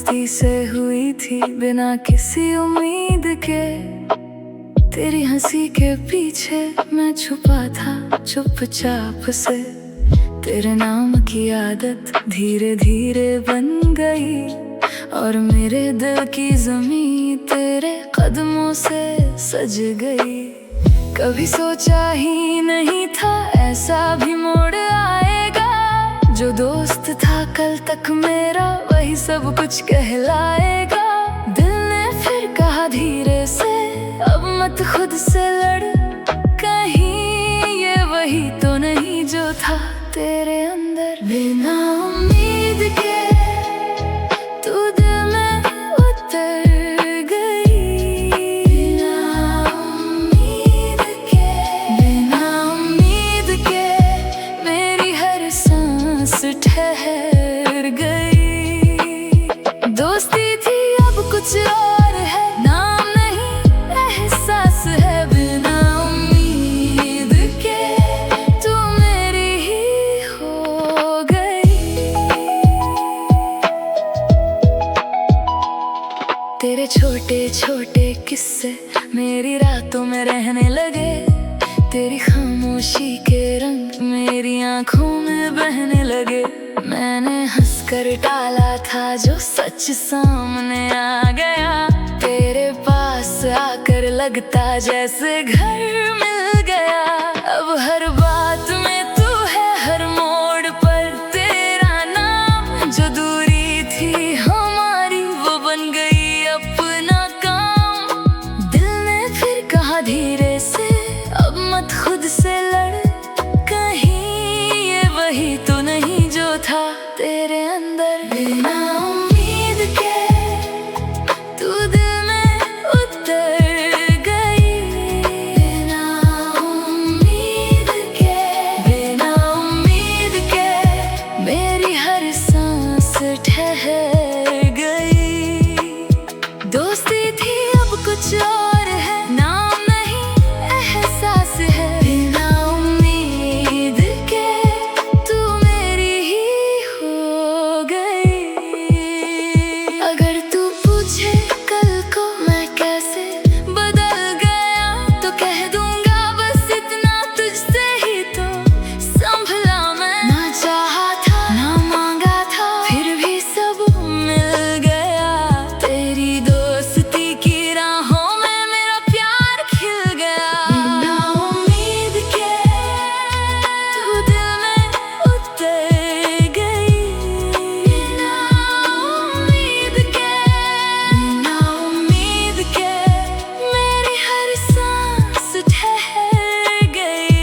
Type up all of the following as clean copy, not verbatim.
दोस्ती से हुई थी बिना किसी उम्मीद के। तेरी हंसी के पीछे मैं छुपा था चुपचाप से। तेरे नाम की आदत धीरे धीरे बन गई और मेरे दिल की ज़मीं तेरे कदमों से सज गई। कभी सोचा ही नहीं था ऐसा भी मोड़ आएगा। जो दोस्त था कल तक मेरा वही सब कुछ कहलाएगा। दिल ने फिर कहा धीरे से अब मत खुद से लड़, कहीं ये वही तो नहीं जो था तेरे अंदर। बिना उम्मीद के तू दिल में उतर गई। बिना उम्मीद के मेरी हर सांस ठहर गई। दोस्ती थी अब कुछ और है, नाम नहीं एहसास है। बिना उम्मीद के तू मेरी ही हो गई। तेरे छोटे छोटे किस्से मेरी रातों में रहने लगे। तेरी खामोशी के रंग मेरी आंखों में बहने लगे। मैंने हंसकर टाला था जो सच सामने आ गया। तेरे पास आकर लगता जैसे घर मिल गया। अब हर बात में तू है, हर मोड़ पर तेरा नाम। जो दूरी थी हमारी वो बन गई अपना काम। दिल ने फिर कहा धीरे से अब मत खुद से लड़, कहीं ये वही तो नहीं जो था तेरे अंदर। बिना उम्मीद के तू दिल में उतर गई। बिना उम्मीद के मेरी हर सांस ठहर गई। दोस्ती थी अब कुछ और है, नाम नहीं एहसास है। बिना उम्मीद के तू मेरी ही हो गई। अगर तू पूछे कल को मैं कैसे बदल गया तो कह दूंगा बस इतना तुझसे ही तो संभला मैं। ना चाहा था ना मांगा था फिर भी सब मिल गया। तेरी दोस्ती की राहों में मेरा प्यार खिल गया। बिना उम्मीद के तू दिल में उतर गई। बिना उम्मीद के मेरी हर सांस ठहर गई।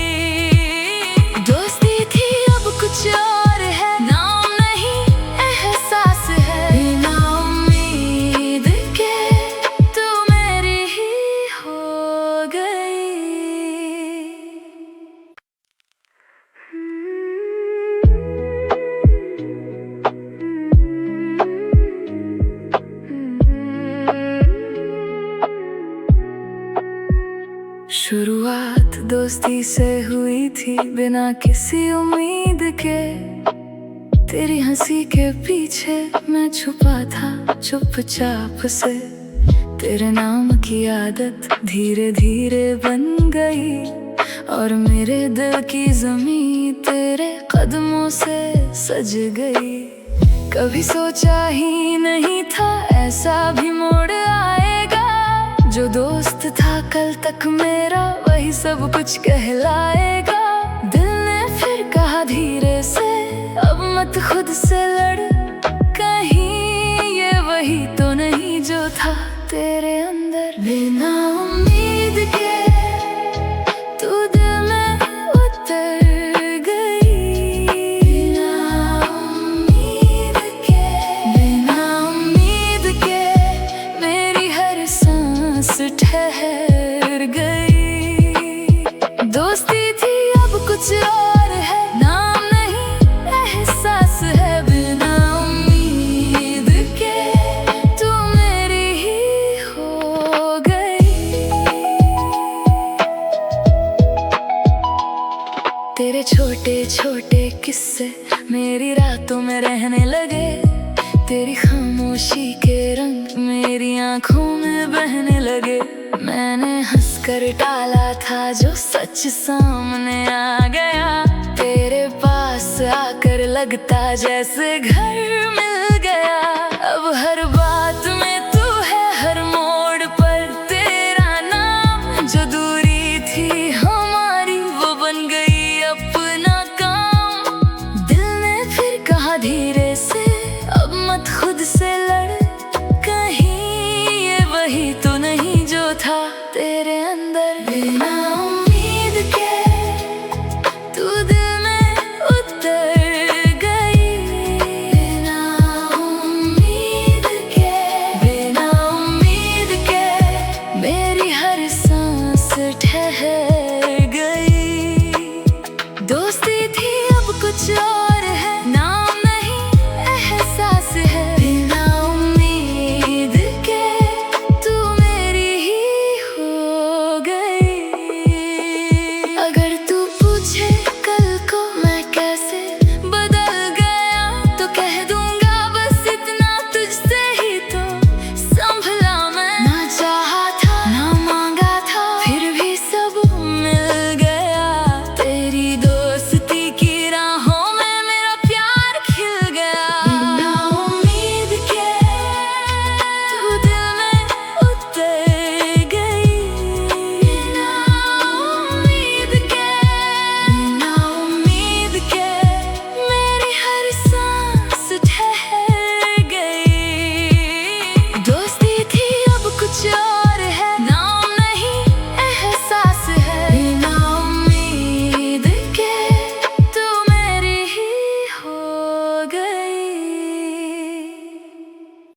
दोस्ती थी अब कुछ और है, नाम नहीं एहसास है। बिना उम्मीद के तू मेरी ही हो गई। शुरुआत दोस्ती से हुई थी बिना किसी उम्मीद के। तेरी हंसी के पीछे मैं छुपा था चुपचाप से। तेरे नाम की आदत धीरे धीरे बन गई और मेरे दिल की ज़मीं तेरे कदमों से सज गई। कभी सोचा ही नहीं था ऐसा भी मोड़ आएगा। जो दोस्त था कल तक मेरा वही सब कुछ कहलाएगा। दिल ने फिर कहा धीरे से अब मत खुद से लड़, कहीं ये वही तो नहीं जो था तेरे अंदर। बिना उम्मीद के तू दिल में उतर गई। बिना उम्मीद के मेरी हर सांस ठहर गई। दोस्ती थी अब कुछ और है, नाम नहीं एहसास है। बिना उम्मीद के तू मेरी ही हो गई। तेरे छोटे छोटे किस्से मेरी रातों में रहने लगे। तेरी खामोशी रंग मेरी आंखों में बहने लगे। मैंने हंसकर टाला था जो सच सामने आ गया। तेरे पास आकर लगता जैसे घर में